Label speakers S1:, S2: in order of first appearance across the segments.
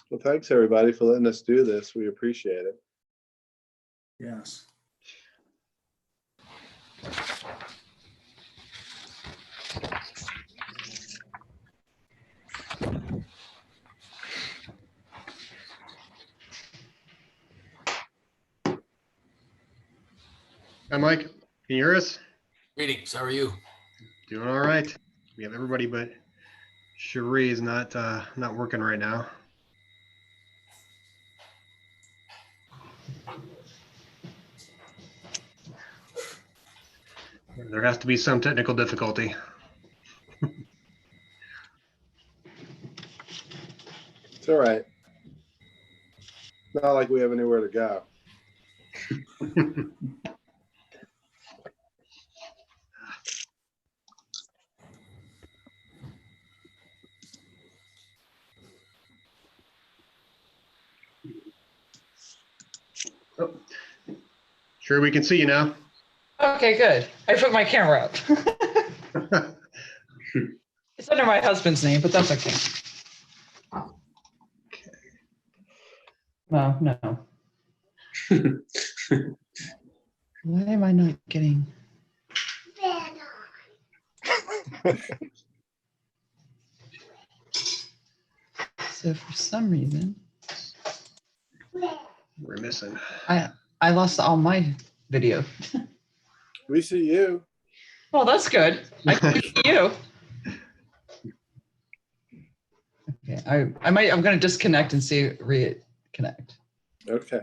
S1: Well, thanks everybody for letting us do this. We appreciate it.
S2: Yes.
S3: Hi, Mike. Can you hear us?
S4: Greetings, how are you?
S3: Doing all right. We have everybody, but Cherie is not working right now. There has to be some technical difficulty.
S1: It's all right. Not like we have anywhere to go.
S3: Oh. Sure, we can see you now.
S5: Okay, good. I put my camera up. It's under my husband's name, but that's okay. No, no. Why am I not getting? So for some reason,
S3: We're missing.
S5: I lost all my video.
S1: We see you.
S5: Well, that's good. I can see you. Okay, I'm going to disconnect and see reconnect.
S1: Okay.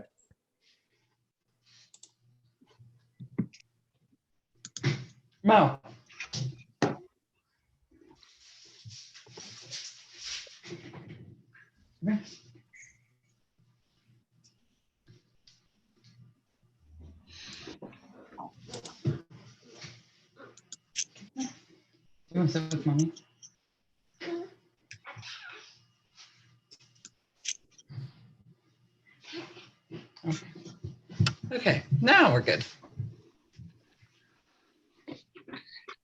S5: Mo. Okay. You want to sit with mommy? Okay, now we're good.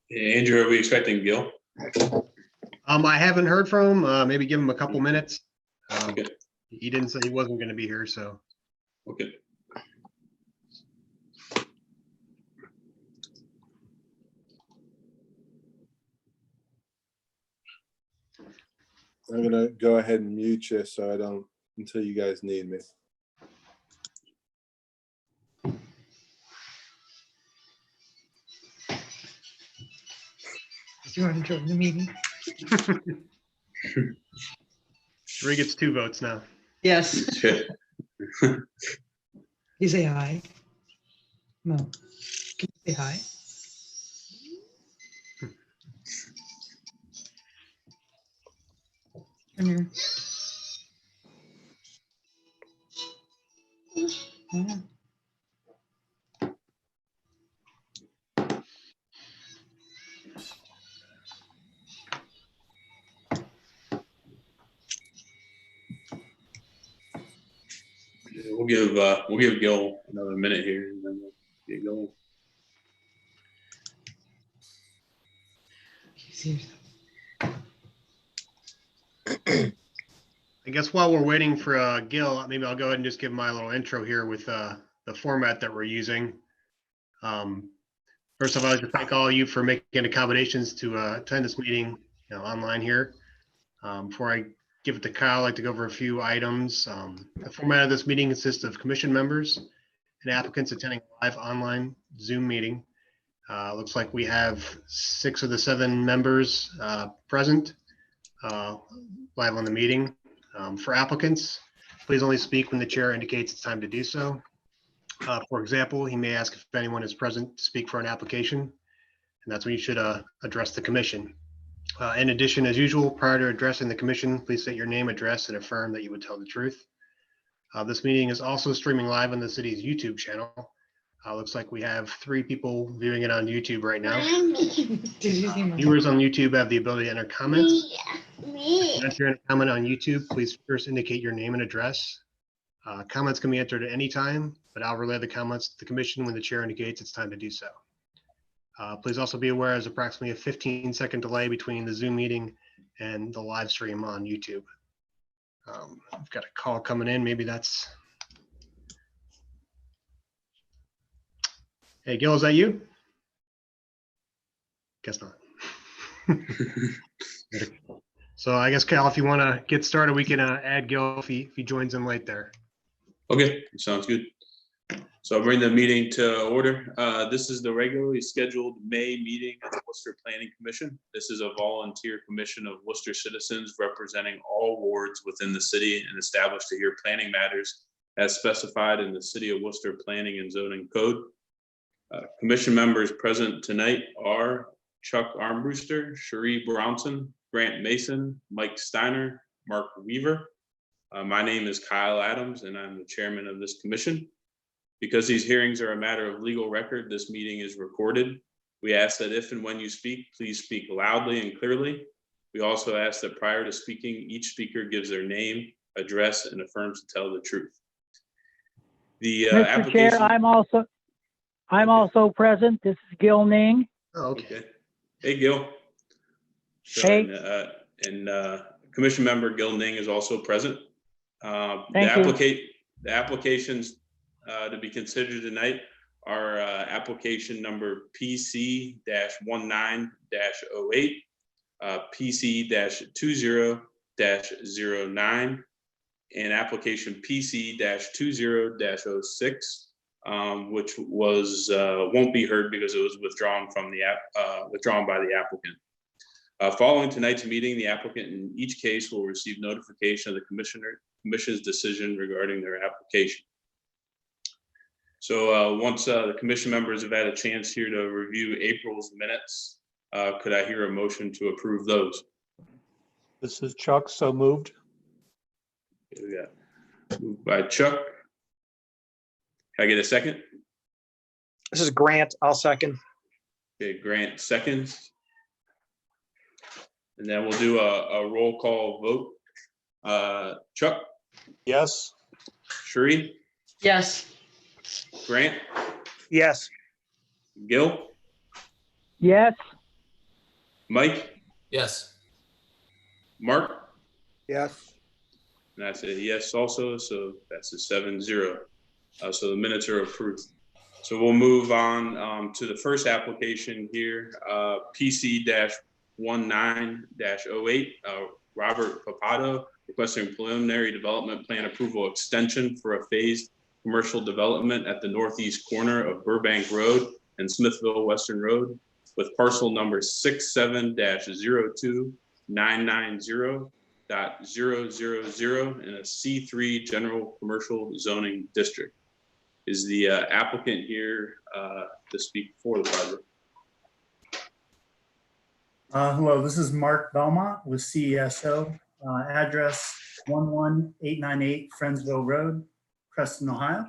S6: Andrew, are we expecting Gil?
S3: I haven't heard from him. Maybe give him a couple minutes.
S6: Okay.
S3: He didn't say he wasn't going to be here, so.
S6: Okay.
S1: I'm gonna go ahead and mute you so I don't until you guys need me.
S5: Do you want to join the meeting?
S3: Cherie gets 2 votes now.
S5: Yes.
S6: Okay.
S5: You say hi. No. Can you say hi? Come here. Yeah.
S6: We'll give Gil another minute here and then we'll get going.
S5: See yourself.
S3: I guess while we're waiting for Gil, maybe I'll go ahead and just give my little intro here with the format that we're using. First of all, I'd like to thank all of you for making accommodations to attend this meeting online here. Before I give it to Kyle, I'd like to go over a few items. The format of this meeting consists of commission members and applicants attending a live online Zoom meeting. Looks like we have 6 of the 7 members present live on the meeting. For applicants, please only speak when the chair indicates it's time to do so. For example, he may ask if anyone is present to speak for an application, and that's when you should address the commission. In addition, as usual, prior to addressing the commission, please state your name, address, and affirm that you would tell the truth. This meeting is also streaming live on the city's YouTube channel. Looks like we have 3 people viewing it on YouTube right now.
S5: Did you see my
S3: Viewers on YouTube have the ability to enter comments.
S7: Me.
S3: If you're in a comment on YouTube, please first indicate your name and address. Comments can be entered at any time, but I'll relay the comments to the commission when the chair indicates it's time to do so. Please also be aware there's approximately a 15-second delay between the Zoom meeting and the live stream on YouTube. I've got a call coming in. Maybe that's. Hey, Gil, is that you? Guess not. So I guess, Cal, if you want to get started, we can add Gil if he joins in late there.
S6: Okay, sounds good. So I'll bring the meeting to order. This is the regularly scheduled May meeting of the Worcester Planning Commission. This is a volunteer commission of Worcester citizens representing all wards within the city and established to hear planning matters as specified in the City of Worcester Planning and Zoning Code. Commission members present tonight are Chuck Armbruster, Cherie Brownson, Grant Mason, Mike Steiner, Mark Weaver. My name is Kyle Adams, and I'm the chairman of this commission. Because these hearings are a matter of legal record, this meeting is recorded. We ask that if and when you speak, please speak loudly and clearly. We also ask that prior to speaking, each speaker gives their name, address, and affirms to tell the truth. The
S4: Mr.
S6: application.
S4: Chair, I'm also present. This is Gil Ning.
S3: Oh, okay.
S6: Okay. Hey, Gil. So,
S4: Hey.
S6: And Commission Member Gil Ning is also present.
S4: Thank you.
S6: The applications to be considered tonight are application number PC-19-08, PC-20-09, and application PC-20-06, which was won't be heard because it was withdrawn from the withdrawn by the applicant. Following tonight's meeting, the applicant in each case will receive notification of the commission's decision regarding their application. So once the commission members have had a chance here to review April's minutes, could I hear a motion to approve those?
S7: This is Chuck, so moved.
S6: Okay, we got moved by Chuck. Can I get a second?
S8: This is Grant. I'll second.
S6: Okay, Grant seconds. And then we'll do a roll call vote. Chuck,
S7: Yes,
S6: Cherie,
S5: Yes.
S6: Grant,
S8: Yes.
S6: Gil,
S4: Yes,
S6: Mike,
S9: Yes.
S6: Mark,
S7: yes,
S6: and I said yes also, so that's a 7-0. So the minutes are approved. So we'll move on to the first application here, PC-19-08, Robert Papato, requesting preliminary development plan approval extension for a phased commercial development at the northeast corner of Burbank Road and Smithville Western Road with parcel number 67-02-990.000 in a C3 general commercial zoning district. Is the applicant here to speak for the project?
S2: Hello, this is Mark Belmont with CESO, address 11898 Friendsville Road, Preston, Ohio.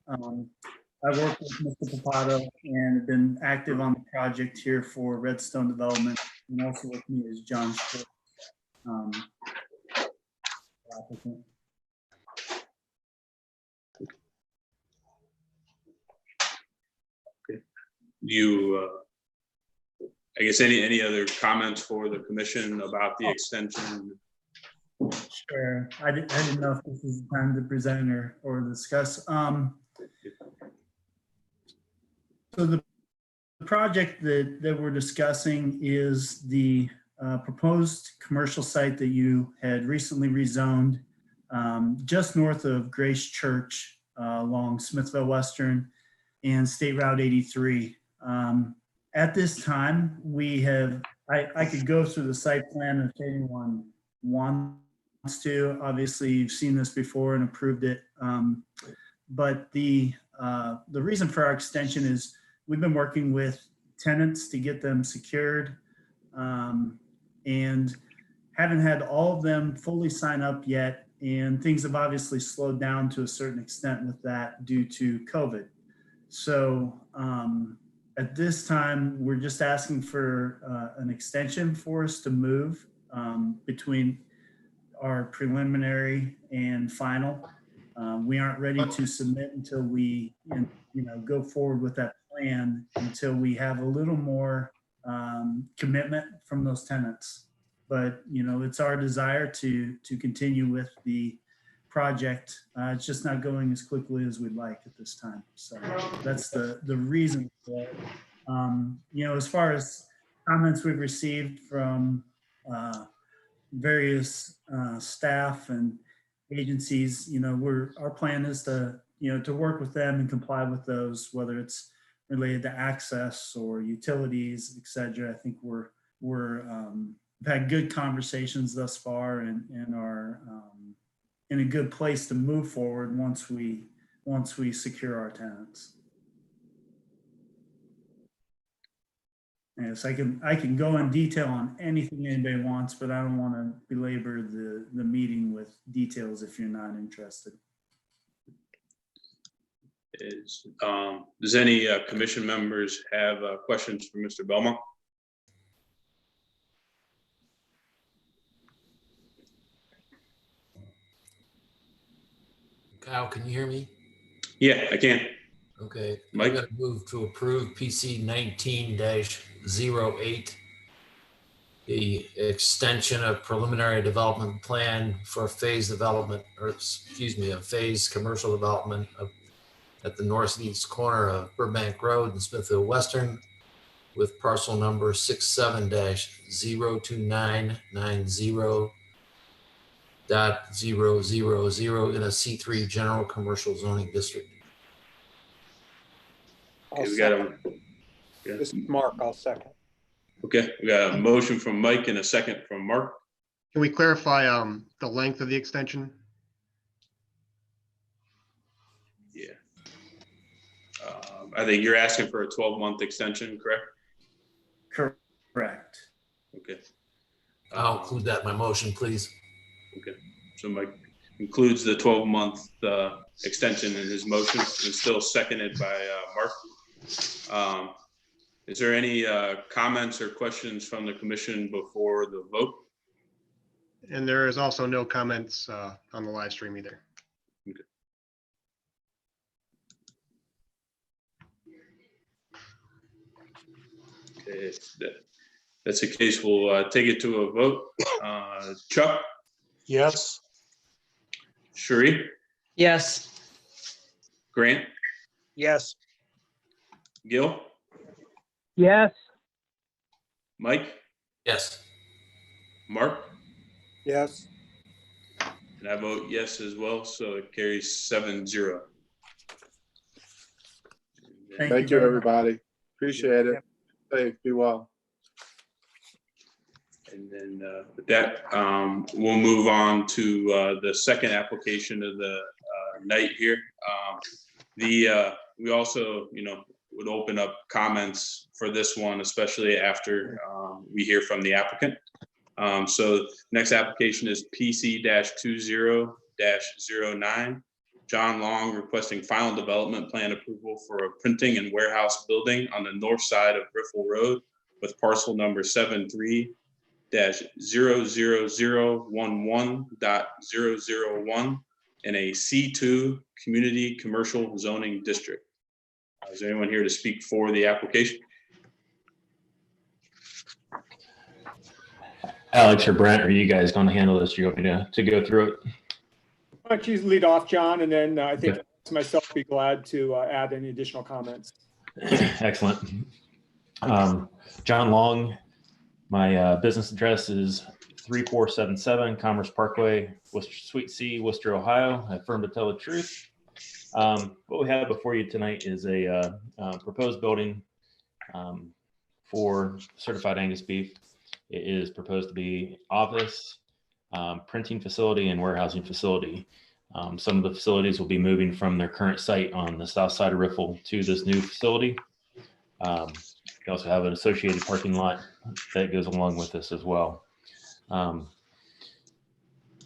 S2: I work with Mr. Papato and have been active on the project here for Redstone Development, and also with me is John Schwartz, applicant.
S6: You, I guess any other comments for the commission about the extension?
S2: Sure. I didn't know if this is the time to present or discuss. So the project that we're discussing is the proposed commercial site that you had recently rezoned just north of Grace Church along Smithville Western and State Route 83. At this time, we have, I could go through the site plan if anyone wants to. Obviously, you've seen this before and approved it. But the reason for our extension is we've been working with tenants to get them secured and haven't had all of them fully sign up yet. And things have obviously slowed down to a certain extent with that due to COVID. So at this time, we're just asking for an extension for us to move between our preliminary and final. We aren't ready to submit until we go forward with that plan until we have a little more commitment from those tenants. But, you know, it's our desire to continue with the project. It's just not going as quickly as we'd like at this time. So that's the reason for it. You know, as far as comments we've received from various staff and agencies, you know, our plan is to, you know, to work with them and comply with those, whether it's related to access or utilities, et cetera. I think we've had good conversations thus far and are in a good place to move forward once we secure our tenants. Yes, I can go in detail on anything anybody wants, but I don't want to belabor the meeting with details if you're not interested.
S6: Does any commission members have questions for Mr. Belmont?
S9: Kyle, can you hear me?
S6: Yeah, I can.
S9: Okay.
S6: Mike?
S9: I'm going to move to approve PC 19-08, the extension of preliminary development plan for a phase development, or excuse me, a phase commercial development at the northeast corner of Burbank Road and Smithfield Western with parcel number 67-02990.000 in a C3 general commercial zoning district.
S8: I'll
S6: Okay, we got
S8: second.
S6: a,
S8: This is Mark, I'll second.
S6: okay, we got a motion from Mike and a second from Mark.
S3: Can we clarify the length of the extension?
S6: Yeah. I think you're asking for a 12-month extension, correct?
S2: Correct.
S6: Okay.
S9: I'll include that in my motion, please.
S6: Okay, so Mike includes the 12-month extension in his motion and still seconded by Mark. Is there any comments or questions from the commission before the vote?
S3: And there is also no comments on the live stream either.
S6: Okay, if that's the case, we'll take it to a vote. Chuck,
S7: Yes.
S6: Sheree,
S5: Yes.
S6: Grant,
S8: Yes.
S6: Gil,
S4: yes,
S6: Mike,
S9: Yes.
S6: Mark,
S7: Yes.
S6: and I vote yes as well, so it carries 7-0.
S1: Thank you, everybody. Appreciate it. Safe, be well.
S6: And then with that, we'll move on to the second application of the night here. We also, you know, would open up comments for this one, especially after we hear from the applicant. So next application is PC-20-09. John Long requesting final development plan approval for a printing and warehouse building on the north side of Riffle Road with parcel number 73-00011.001 in a C2 community commercial zoning district. Is there anyone here to speak for the application?
S10: Alex or Brent, are you guys going to handle this? You want me to go through it?
S11: Why don't you lead off, John, and then I think
S10: Okay.
S11: myself be glad to add any additional comments.
S10: Excellent. John Long, my business address is 3477 Commerce Parkway, Worcester, Suite C, Worcester, Ohio. I affirm to tell the truth. What we have before you tonight is a proposed building for certified Angus beef. It is proposed to be office, printing facility, and warehousing facility. Some of the facilities will be moving from their current site on the south side of Riffle to this new facility. We also have an associated parking lot that goes along with this as well. For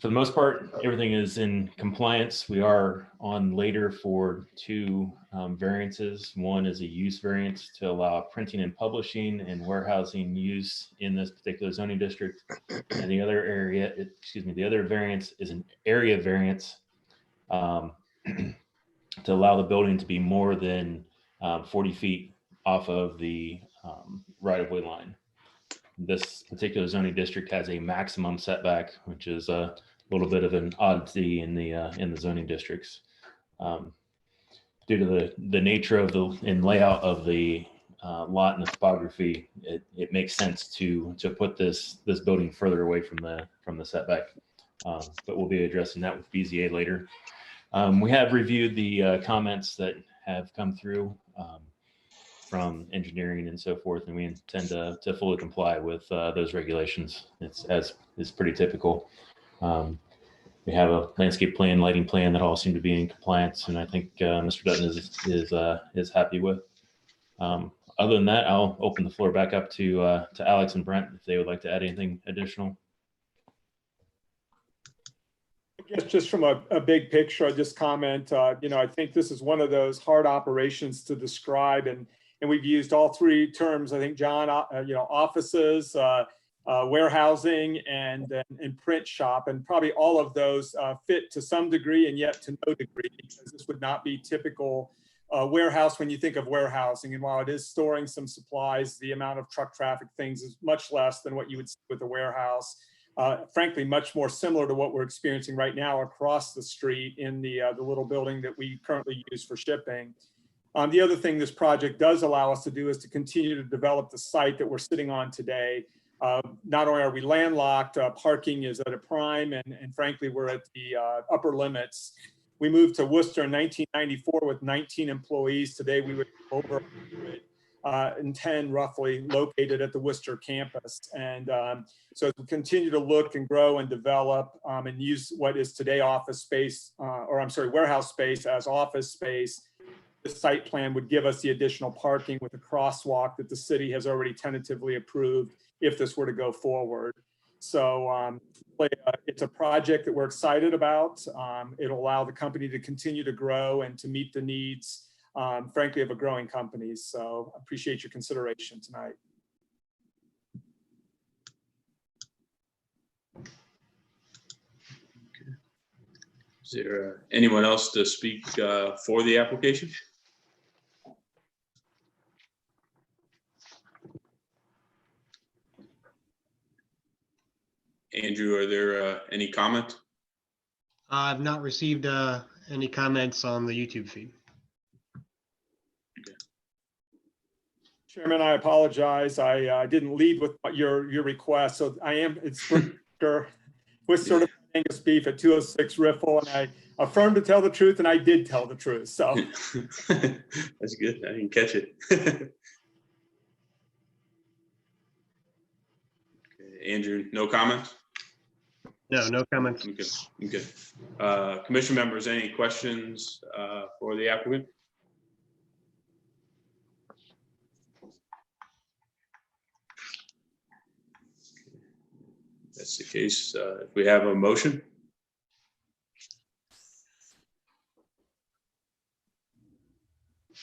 S10: the most part, everything is in compliance. We are on later for two variances. One is a use variance to allow printing and publishing and warehousing use in this particular zoning district. And the other the other variance is an area variance to allow the building to be more than 40 feet off of the right-of-way line. this particular zoning district has a maximum setback, which is a little bit of an oddity in the zoning districts. Due to the nature of the and layout of the lot and the topography, it makes sense to put this building further away from the setback. But we'll be addressing that with BZA later. We have reviewed the comments that have come through from engineering and so forth, and we intend to fully comply with those regulations. It's pretty typical. We have a landscape plan, lighting plan that all seem to be in compliance, and I think Mr. Dutton is happy with. Other than that, I'll open the floor back up to Alex and Brent if they would like to add anything additional.
S11: I guess just from a big picture, I just comment, I think this is one of those hard operations to describe, and we've used all three terms. I think, John, offices, warehousing, and print shop, and probably all of those fit to some degree and yet to no degree, because this would not be typical warehouse when you think of warehousing. And while it is storing some supplies, the amount of truck traffic things is much less than what you would see with a warehouse. Frankly, much more similar to what we're experiencing right now across the street in the little building that we currently use for shipping. The other thing this project does allow us to do is to continue to develop the site that we're sitting on today. Not only are we landlocked, parking is at a prime, and frankly, we're at the upper limits. We moved to Worcester in 1994 with 19 employees. Today, we would be over 110 roughly located at the Worcester campus. And so as we continue to look and grow and develop and use what is today office space, warehouse space as office space, the site plan would give us the additional parking with a crosswalk that the city has already tentatively approved if this were to go forward. So it's a project that we're excited about. It'll allow the company to continue to grow and to meet the needs, frankly, of a growing company. So I appreciate your consideration tonight.
S6: Is there anyone else to speak for the application? Andrew, are there any comments?
S3: I've not received any comments on the YouTube feed.
S11: Chairman, I apologize. I didn't lead with your request. So it's with sort of Angus beef at 206 Riffle, and I affirmed to tell the truth, and I did tell the truth. So
S6: that's good. I didn't catch it. Okay. Andrew, no comments?
S3: No comments.
S6: Okay. Commission members, any questions for the applicant? That's the case. If we have a motion.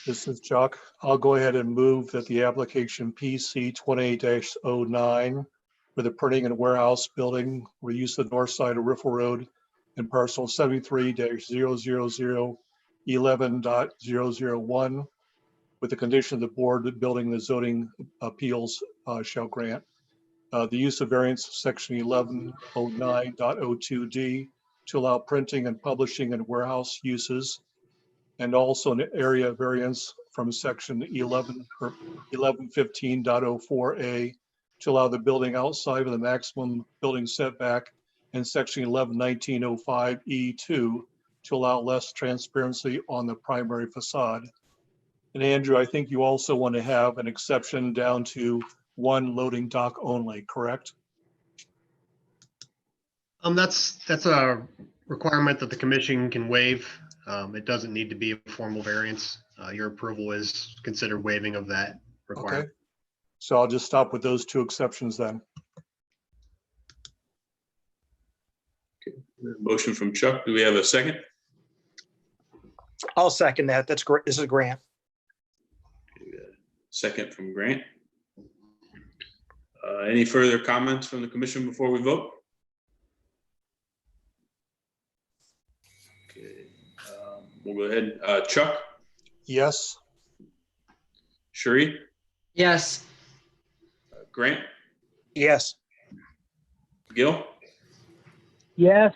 S7: This is Chuck. I'll go ahead and move that the application PC 28-09 for the printing and warehouse building for use of the north side of Riffle Road and parcel 73-00011.001 with the condition of the board building the zoning appeals shall grant. The use of variance section 1109.02D to allow printing and publishing and warehouse uses, and also an area variance from section 1115.04A to allow the building outside of the maximum building setback, and section 1119.05E2 to allow less transparency on the primary facade. And Andrew, I think you also want to have an exception down to one loading dock only, correct?
S3: That's a requirement that the commission can waive. It doesn't need to be a formal variance. Your approval is considered waiving of that requirement.
S7: Okay. So I'll just stop with those two exceptions then.
S6: Okay. Motion from Chuck. Do we have a second?
S8: I'll second that. That's great. This is Grant.
S6: Second from Grant. Any further comments from the commission before we vote? Okay, we'll go ahead. Chuck?
S7: Yes.
S6: Sheree?
S5: Yes.
S6: Grant?
S8: Yes.
S6: Gil,
S4: Yes,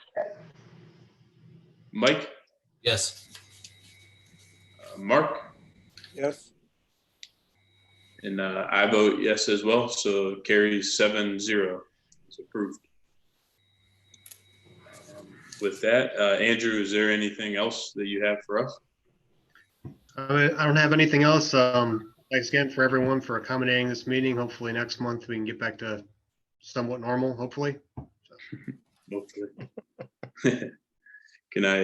S6: Mike,
S9: Yes.
S6: Mark,
S11: Yes.
S6: and I vote yes as well. So carries 7-0. It's approved. With that, Andrew, is there anything else that you have for us?
S3: I don't have anything else. Thanks again for everyone for accommodating this meeting. Hopefully next month we can get back to somewhat normal, hopefully.
S6: Hopefully. Can I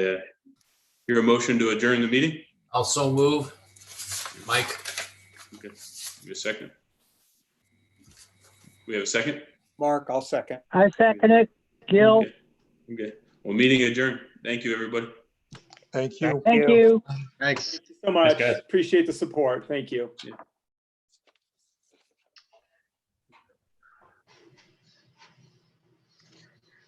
S6: hear a motion to adjourn the meeting?
S9: Also move. Mike?
S6: Okay. Give me a second. We have a second?
S8: Mark, I'll second.
S4: I second it. Gil,
S6: Okay. Okay. Well, meeting adjourned. Thank you, everybody.
S7: Thank you.
S4: thank you.
S3: Thanks.
S11: Thank you so much.
S10: guys.
S11: Appreciate the support. Thank you.
S6: Yeah.